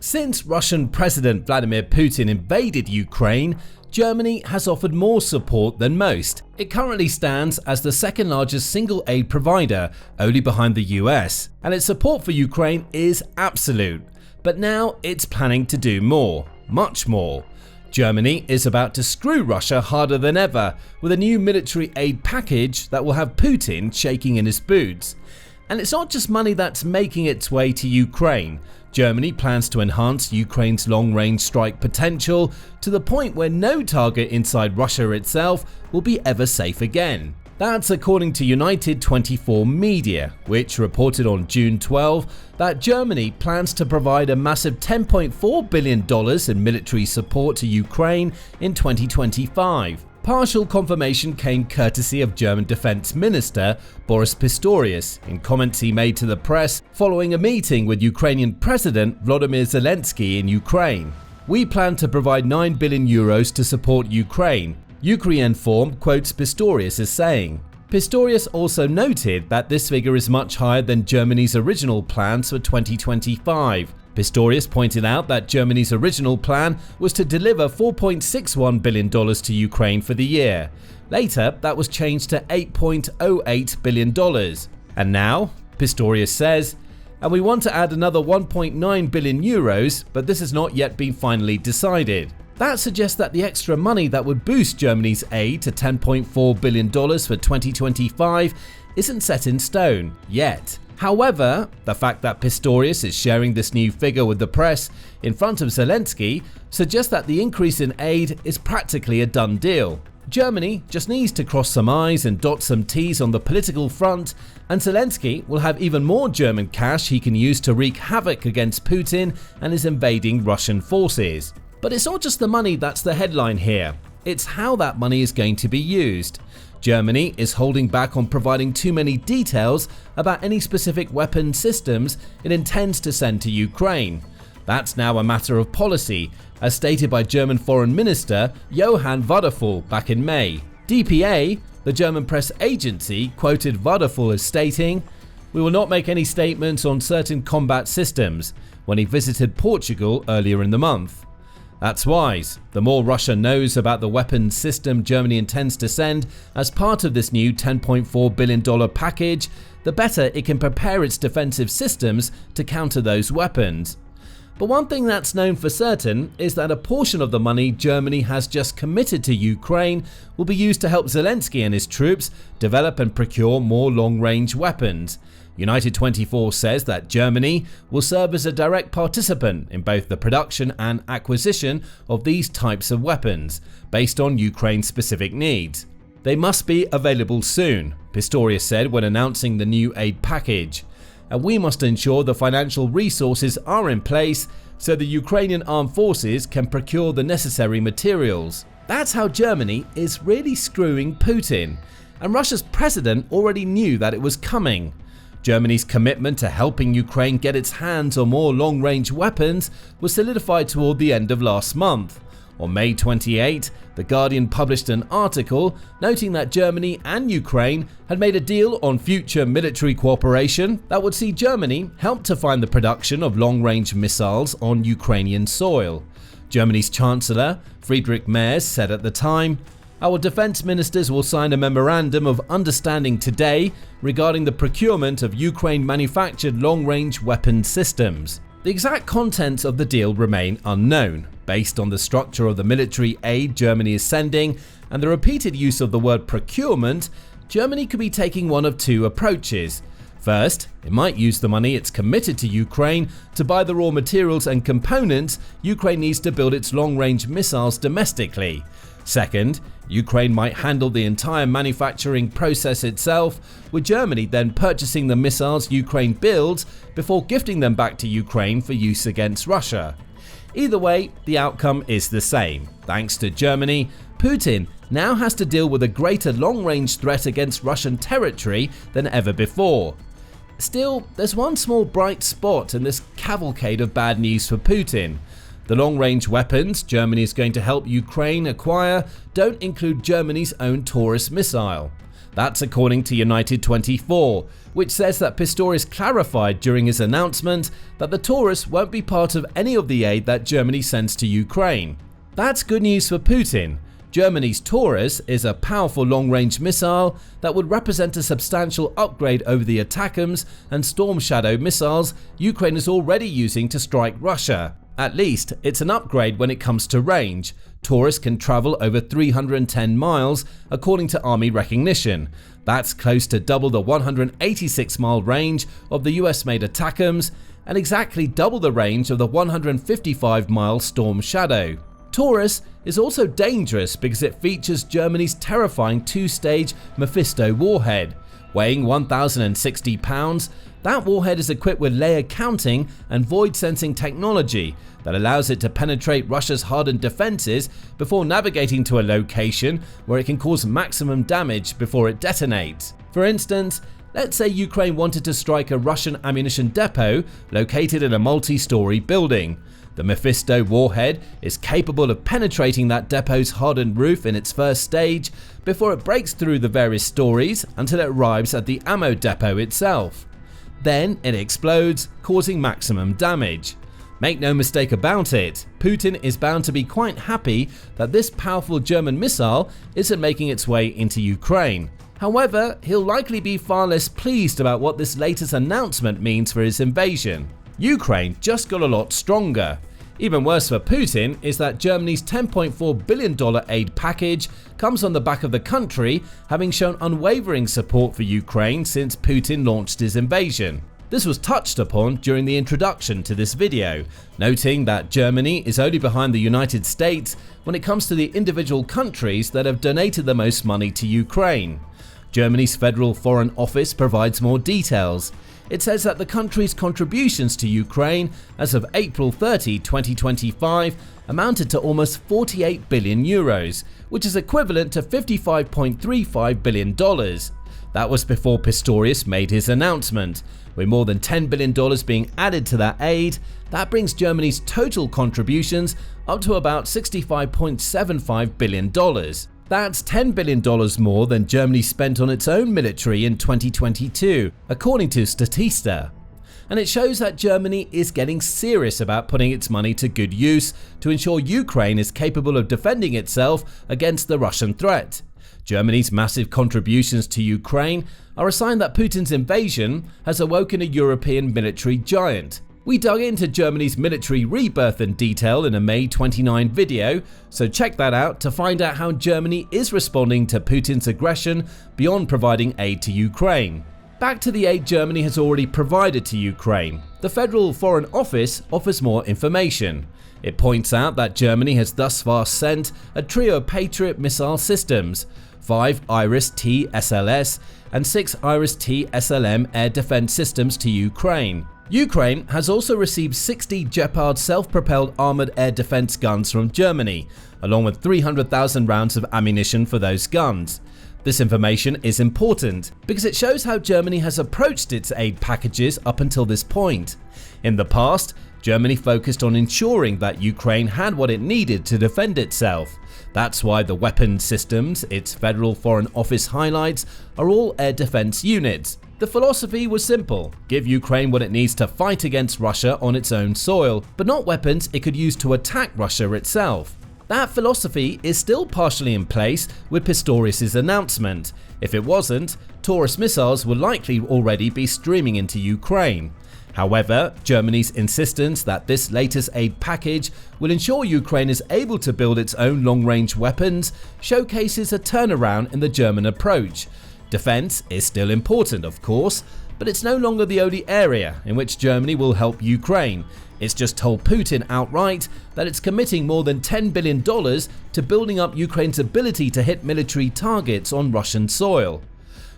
Since Russian President Vladimir Putin invaded Ukraine, Germany has offered more support than most. It currently stands as the second largest single aid provider, only behind the US, and its support for Ukraine is absolute. But now it's planning to do more, much more. Germany is about to screw Russia harder than ever with a new military aid package that will have Putin shaking in his boots. And it's not just money that's making its way to Ukraine. Germany plans to enhance Ukraine's long-range strike potential to the point where no target inside Russia itself will be ever safe again. That's according to United 24 Media, which reported on June 12 that Germany plans to provide a massive $10.4 billion in military support to Ukraine in 2025. Partial confirmation came courtesy of German Defense Minister Boris Pistorius in comments he made to the press following a meeting with Ukrainian President Volodymyr Zelensky in Ukraine. "We plan to provide €9 billion to support Ukraine," Ukrinform quotes Pistorius as saying. Pistorius also noted that this figure is much higher than Germany's original plans for 2025. Pistorius pointed out that Germany's original plan was to deliver $4.61 billion to Ukraine for the year. Later, that was changed to $8.08 billion. And now, Pistorius says, "And we want to add another €1.9 billion, but this has not yet been finally decided." That suggests that the extra money that would boost Germany's aid to $10.4 billion for 2025 isn't set in stone yet. However, the fact that Pistorius is sharing this new figure with the press in front of Zelensky suggests that the increase in aid is practically a done deal. Germany just needs to cross some I's and dot some T's on the political front, and Zelensky will have even more German cash he can use to wreak havoc against Putin and his invading Russian forces. But it's not just the money that's the headline here, it's how that money is going to be used. Germany is holding back on providing too many details about any specific weapon systems it intends to send to Ukraine. That's now a matter of policy, as stated by German Foreign Minister Johann Wadephul back in May. DPA, the German press agency, quoted Wadephul as stating, "We will not make any statements on certain combat systems," when he visited Portugal earlier in the month. That's wise. The more Russia knows about the weapons system Germany intends to send as part of this new $10.4 billion package, the better it can prepare its defensive systems to counter those weapons. But one thing that's known for certain is that a portion of the money Germany has just committed to Ukraine will be used to help Zelensky and his troops develop and procure more long-range weapons. United 24 says that Germany will serve as a direct participant in both the production and acquisition of these types of weapons, based on Ukraine's specific needs. "They must be available soon," Pistorius said when announcing the new aid package. "And we must ensure the financial resources are in place so the Ukrainian armed forces can procure the necessary materials." That's how Germany is really screwing Putin. And Russia's president already knew that it was coming. Germany's commitment to helping Ukraine get its hands on more long-range weapons was solidified toward the end of last month. On May 28, The Guardian published an article noting that Germany and Ukraine had made a deal on future military cooperation that would see Germany help to fund the production of long-range missiles on Ukrainian soil. Germany's Chancellor, Friedrich Merz, said at the time, "Our defense ministers will sign a memorandum of understanding today regarding the procurement of Ukraine-manufactured long-range weapon systems." The exact contents of the deal remain unknown. Based on the structure of the military aid Germany is sending and the repeated use of the word procurement, Germany could be taking one of two approaches. First, it might use the money it's committed to Ukraine to buy the raw materials and components Ukraine needs to build its long-range missiles domestically. Second, Ukraine might handle the entire manufacturing process itself, with Germany then purchasing the missiles Ukraine builds before gifting them back to Ukraine for use against Russia. Either way, the outcome is the same. Thanks to Germany, Putin now has to deal with a greater long-range threat against Russian territory than ever before. Still, there's one small bright spot in this cavalcade of bad news for Putin. The long-range weapons Germany is going to help Ukraine acquire don't include Germany's own Taurus missile. That's according to United 24, which says that Pistorius clarified during his announcement that the Taurus won't be part of any of the aid that Germany sends to Ukraine. That's good news for Putin. Germany's Taurus is a powerful long-range missile that would represent a substantial upgrade over the ATACMS and Storm Shadow missiles Ukraine is already using to strike Russia. At least, it's an upgrade when it comes to range. Taurus can travel over 310 miles, according to Army recognition. That's close to double the 186-mile range of the US-made ATACMS and exactly double the range of the 155-mile Storm Shadow. Taurus is also dangerous because it features Germany's terrifying two-stage Mephisto warhead. Weighing 1,060 pounds, that warhead is equipped with layer counting and void sensing technology that allows it to penetrate Russia's hardened defenses before navigating to a location where it can cause maximum damage before it detonates. For instance, let's say Ukraine wanted to strike a Russian ammunition depot located in a multi-story building. The Mephisto warhead is capable of penetrating that depot's hardened roof in its first stage before it breaks through the various stories until it arrives at the ammo depot itself. Then it explodes, causing maximum damage. Make no mistake about it, Putin is bound to be quite happy that this powerful German missile isn't making its way into Ukraine. However, he'll likely be far less pleased about what this latest announcement means for his invasion. Ukraine just got a lot stronger. Even worse for Putin is that Germany's $10.4 billion aid package comes on the back of the country having shown unwavering support for Ukraine since Putin launched his invasion. This was touched upon during the introduction to this video, noting that Germany is only behind the United States when it comes to the individual countries that have donated the most money to Ukraine. Germany's Federal Foreign Office provides more details. It says that the country's contributions to Ukraine as of April 30, 2025 amounted to almost 48 billion euros, which is equivalent to $55.35 billion. That was before Pistorius made his announcement. With more than $10 billion being added to that aid, that brings Germany's total contributions up to about $65.75 billion. That's $10 billion more than Germany spent on its own military in 2022, according to Statista. And it shows that Germany is getting serious about putting its money to good use to ensure Ukraine is capable of defending itself against the Russian threat. Germany's massive contributions to Ukraine are a sign that Putin's invasion has awoken a European military giant. We dug into Germany's military rebirth in detail in a May 29 video, so check that out to find out how Germany is responding to Putin's aggression beyond providing aid to Ukraine. Back to the aid Germany has already provided to Ukraine. The Federal Foreign Office offers more information. It points out that Germany has thus far sent a trio of Patriot missile systems, 5 Iris-T SLS and 6 Iris-T SLM air defense systems to Ukraine. Ukraine has also received 60 Gepard self-propelled armored air defense guns from Germany, along with 300,000 rounds of ammunition for those guns. This information is important because it shows how Germany has approached its aid packages up until this point. In the past, Germany focused on ensuring that Ukraine had what it needed to defend itself. That's why the weapon systems its Federal Foreign Office highlights are all air defense units. The philosophy was simple: give Ukraine what it needs to fight against Russia on its own soil, but not weapons it could use to attack Russia itself. That philosophy is still partially in place with Pistorius' announcement. If it wasn't, Taurus missiles would likely already be streaming into Ukraine. However, Germany's insistence that this latest aid package will ensure Ukraine is able to build its own long-range weapons showcases a turnaround in the German approach. Defense is still important, of course, but it's no longer the only area in which Germany will help Ukraine. It's just told Putin outright that it's committing more than $10 billion to building up Ukraine's ability to hit military targets on Russian soil.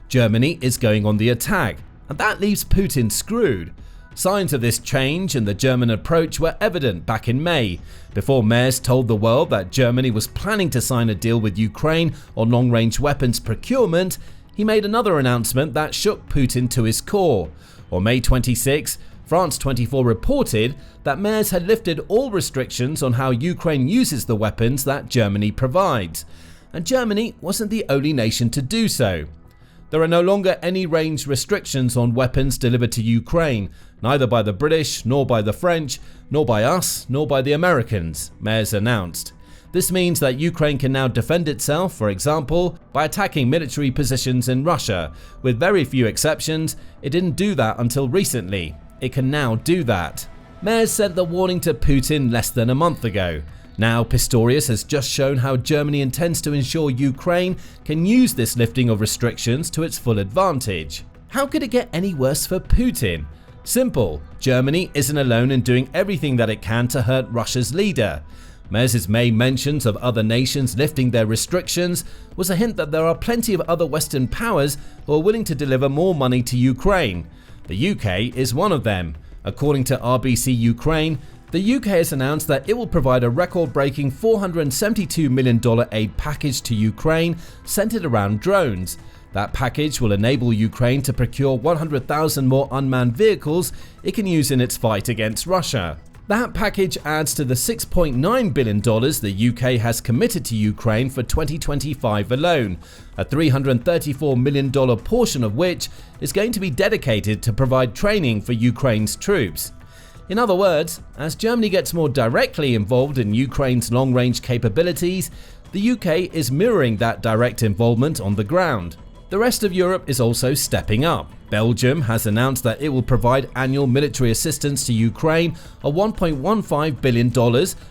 Germany is going on the attack, and that leaves Putin screwed. Signs of this change in the German approach were evident back in May, before Merz told the world that Germany was planning to sign a deal with Ukraine on long-range weapons procurement. He made another announcement that shook Putin to his core. On May 26, France 24 reported that Merz had lifted all restrictions on how Ukraine uses the weapons that Germany provides, and Germany wasn't the only nation to do so. There are no longer any range restrictions on weapons delivered to Ukraine, neither by the British, nor by the French, nor by us, nor by the Americans, Mayers announced. This means that Ukraine can now defend itself, for example, by attacking military positions in Russia. With very few exceptions, it didn't do that until recently. It can now do that. Mayers sent the warning to Putin less than a month ago. Now, Pistorius has just shown how Germany intends to ensure Ukraine can use this lifting of restrictions to its full advantage. How could it get any worse for Putin? Simple. Germany isn't alone in doing everything that it can to hurt Russia's leader. Mayers' main mentions of other nations lifting their restrictions was a hint that there are plenty of other Western powers who are willing to deliver more money to Ukraine. The UK is one of them. According to RBC Ukraine, the UK has announced that it will provide a record-breaking $472 million aid package to Ukraine centered around drones. That package will enable Ukraine to procure 100,000 more unmanned vehicles it can use in its fight against Russia. That package adds to the $6.9 billion the UK has committed to Ukraine for 2025 alone, a $334 million portion of which is going to be dedicated to provide training for Ukraine's troops. In other words, as Germany gets more directly involved in Ukraine's long-range capabilities, the UK is mirroring that direct involvement on the ground. The rest of Europe is also stepping up. Belgium has announced that it will provide annual military assistance to Ukraine of $1.15 billion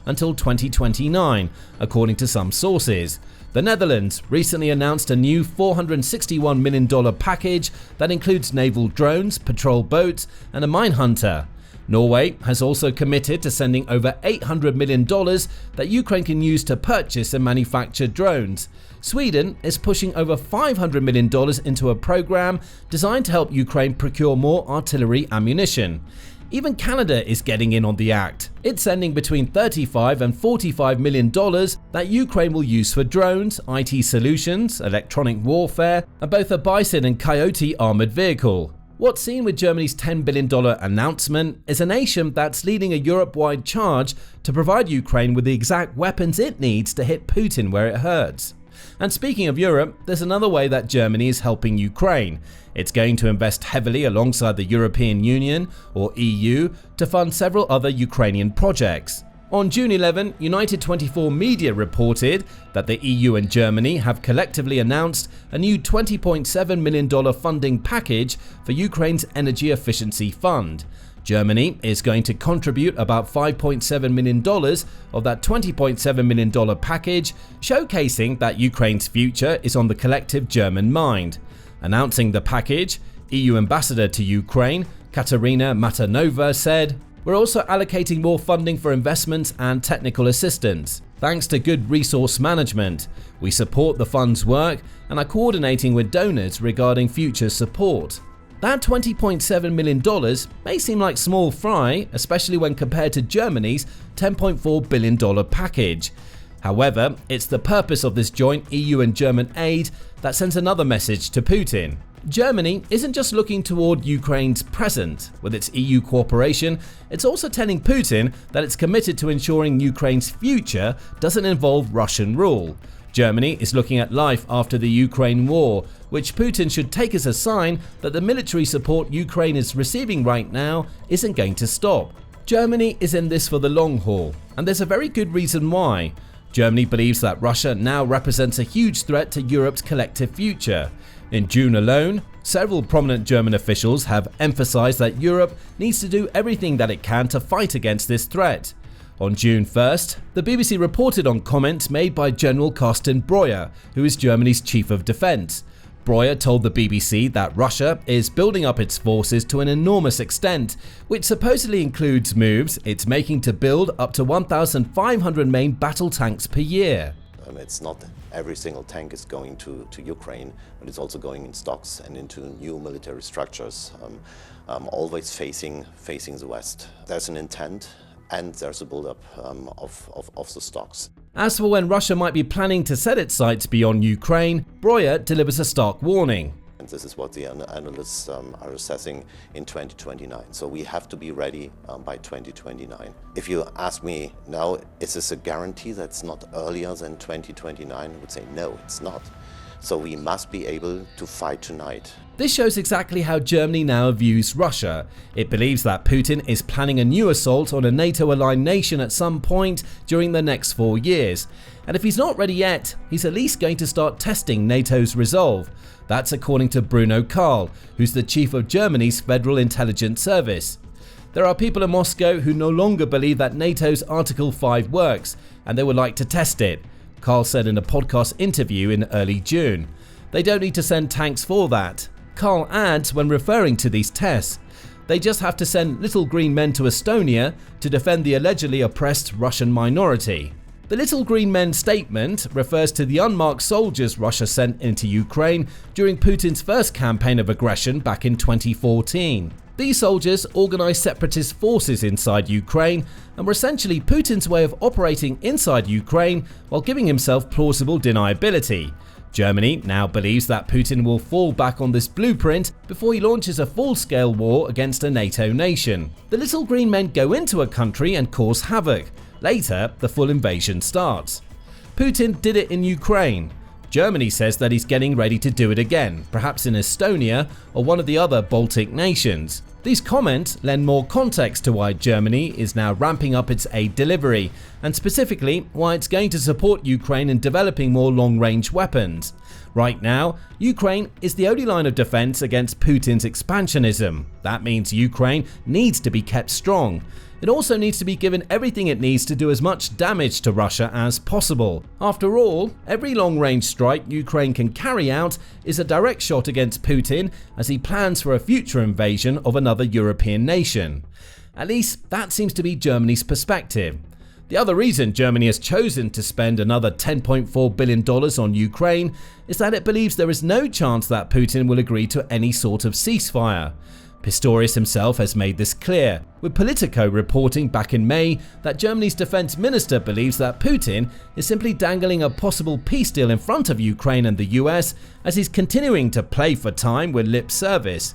until 2029, according to some sources. The Netherlands recently announced a new $461 million package that includes naval drones, patrol boats, and a mine hunter. Norway has also committed to sending over $800 million that Ukraine can use to purchase and manufacture drones. Sweden is pushing over $500 million into a program designed to help Ukraine procure more artillery ammunition. Even Canada is getting in on the act. It's sending between $35 and $45 million that Ukraine will use for drones, IT solutions, electronic warfare, and both a Bison and Coyote armored vehicle. What's seen with Germany's $10 billion announcement is a nation that's leading a Europe-wide charge to provide Ukraine with the exact weapons it needs to hit Putin where it hurts. And speaking of Europe, there's another way that Germany is helping Ukraine. It's going to invest heavily alongside the European Union, or EU, to fund several other Ukrainian projects. On June 11, United 24 Media reported that the EU and Germany have collectively announced a new $20.7 million funding package for Ukraine's Energy Efficiency Fund. Germany is going to contribute about $5.7 million of that $20.7 million package, showcasing that Ukraine's future is on the collective German mind. Announcing the package, EU Ambassador to Ukraine, Katarina Matanova, said, "We're also allocating more funding for investments and technical assistance. Thanks to good resource management, we support the fund's work and are coordinating with donors regarding future support." That $20.7 million may seem like small fry, especially when compared to Germany's $10.4 billion package. However, it's the purpose of this joint EU and German aid that sends another message to Putin. Germany isn't just looking toward Ukraine's present. With its EU cooperation, it's also telling Putin that it's committed to ensuring Ukraine's future doesn't involve Russian rule. Germany is looking at life after the Ukraine war, which Putin should take as a sign that the military support Ukraine is receiving right now isn't going to stop. Germany is in this for the long haul, and there's a very good reason why. Germany believes that Russia now represents a huge threat to Europe's collective future. In June alone, several prominent German officials have emphasized that Europe needs to do everything that it can to fight against this threat. On June 1st, the BBC reported on comments made by General Carsten Breuer, who is Germany's Chief of Defense. Breuer told the BBC that Russia is building up its forces to an enormous extent, which supposedly includes moves it's making to build up to 1,500 main battle tanks per year. It's not every single tank is going to Ukraine, but it's also going in stocks and into new military structures, always facing the West. There's an intent and there's a buildup of the stocks. As for when Russia might be planning to set its sights beyond Ukraine, Breuer delivers a stark warning. And this is what the analysts are assessing in 2029. So we have to be ready by 2029. If you ask me now, is this a guarantee that's not earlier than 2029? I would say no, it's not. So we must be able to fight tonight. This shows exactly how Germany now views Russia. It believes that Putin is planning a new assault on a NATO-aligned nation at some point during the next 4 years. And if he's not ready yet, he's at least going to start testing NATO's resolve. That's according to Bruno Karl, who's the chief of Germany's Federal Intelligence Service. There are people in Moscow who no longer believe that NATO's Article 5 works, and they would like to test it, Karl said in a podcast interview in early June. They don't need to send tanks for that. Karl adds when referring to these tests, they just have to send little green men to Estonia to defend the allegedly oppressed Russian minority. The little green men statement refers to the unmarked soldiers Russia sent into Ukraine during Putin's first campaign of aggression back in 2014. These soldiers organized separatist forces inside Ukraine and were essentially Putin's way of operating inside Ukraine while giving himself plausible deniability. Germany now believes that Putin will fall back on this blueprint before he launches a full-scale war against a NATO nation. The little green men go into a country and cause havoc. Later, the full invasion starts. Putin did it in Ukraine. Germany says that he's getting ready to do it again, perhaps in Estonia or one of the other Baltic nations. These comments lend more context to why Germany is now ramping up its aid delivery, and specifically why it's going to support Ukraine in developing more long-range weapons. Right now, Ukraine is the only line of defense against Putin's expansionism. That means Ukraine needs to be kept strong. It also needs to be given everything it needs to do as much damage to Russia as possible. After all, every long-range strike Ukraine can carry out is a direct shot against Putin as he plans for a future invasion of another European nation. At least that seems to be Germany's perspective. The other reason Germany has chosen to spend another $10.4 billion on Ukraine is that it believes there is no chance that Putin will agree to any sort of ceasefire. Pistorius himself has made this clear, with Politico reporting back in May that Germany's defense minister believes that Putin is simply dangling a possible peace deal in front of Ukraine and the US as he's continuing to play for time with lip service.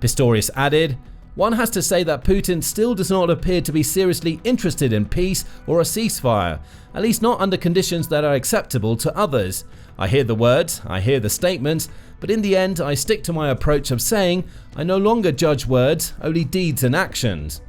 Pistorius added, "One has to say that Putin still does not appear to be seriously interested in peace or a ceasefire, at least not under conditions that are acceptable to others. I hear the words, I hear the statements, but in the end I stick to my approach of saying I no longer judge words, only deeds and actions."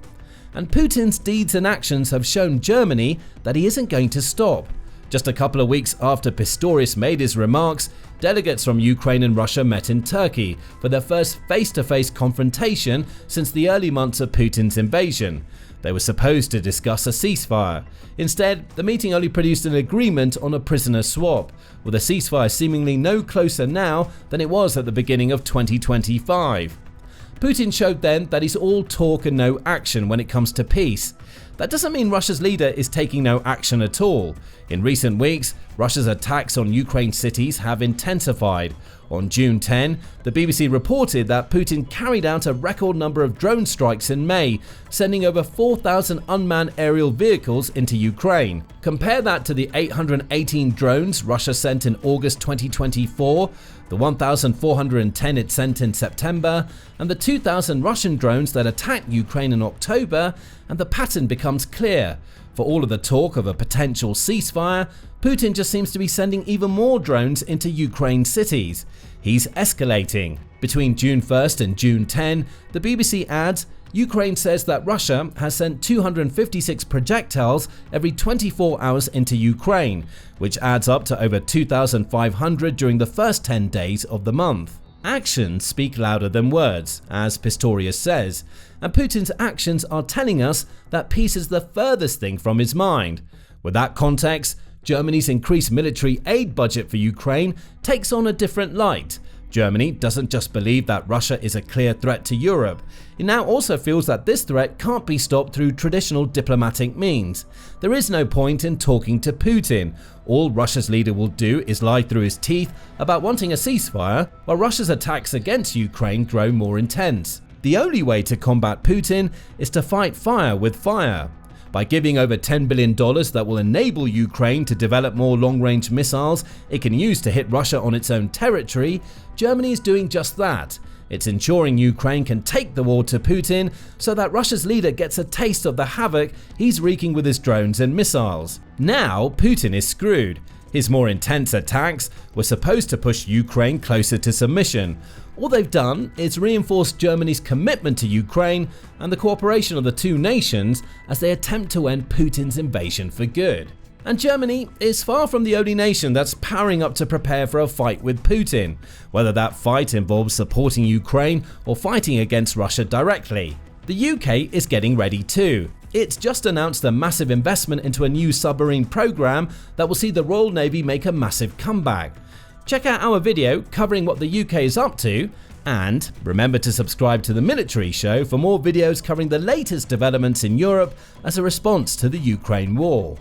And Putin's deeds and actions have shown Germany that he isn't going to stop. Just a couple of weeks after Pistorius made his remarks, delegates from Ukraine and Russia met in Turkey for their first face-to-face confrontation since the early months of Putin's invasion. They were supposed to discuss a ceasefire. Instead, the meeting only produced an agreement on a prisoner swap, with a ceasefire seemingly no closer now than it was at the beginning of 2025. Putin showed then that he's all talk and no action when it comes to peace. That doesn't mean Russia's leader is taking no action at all. In recent weeks, Russia's attacks on Ukraine cities have intensified. On June 10, the BBC reported that Putin carried out a record number of drone strikes in May, sending over 4,000 unmanned aerial vehicles into Ukraine. Compare that to the 818 drones Russia sent in August 2024, the 1,410 it sent in September, and the 2,000 Russian drones that attacked Ukraine in October, and the pattern becomes clear. For all of the talk of a potential ceasefire, Putin just seems to be sending even more drones into Ukraine cities. He's escalating. Between June 1st and June 10, the BBC adds, Ukraine says that Russia has sent 256 projectiles every 24 hours into Ukraine, which adds up to over 2,500 during the first 10 days of the month. Actions speak louder than words, as Pistorius says, and Putin's actions are telling us that peace is the furthest thing from his mind. With that context, Germany's increased military aid budget for Ukraine takes on a different light. Germany doesn't just believe that Russia is a clear threat to Europe, it now also feels that this threat can't be stopped through traditional diplomatic means. There is no point in talking to Putin. All Russia's leader will do is lie through his teeth about wanting a ceasefire, while Russia's attacks against Ukraine grow more intense. The only way to combat Putin is to fight fire with fire. By giving over $10 billion that will enable Ukraine to develop more long-range missiles it can use to hit Russia on its own territory, Germany is doing just that. It's ensuring Ukraine can take the war to Putin so that Russia's leader gets a taste of the havoc he's wreaking with his drones and missiles. Now, Putin is screwed. His more intense attacks were supposed to push Ukraine closer to submission. All they've done is reinforce Germany's commitment to Ukraine and the cooperation of the two nations as they attempt to end Putin's invasion for good. And Germany is far from the only nation that's powering up to prepare for a fight with Putin, whether that fight involves supporting Ukraine or fighting against Russia directly. The UK is getting ready too. It's just announced a massive investment into a new submarine program that will see the Royal Navy make a massive comeback. Check out our video covering what the UK is up to, and remember to subscribe to the Military Show for more videos covering the latest developments in Europe as a response to the Ukraine war.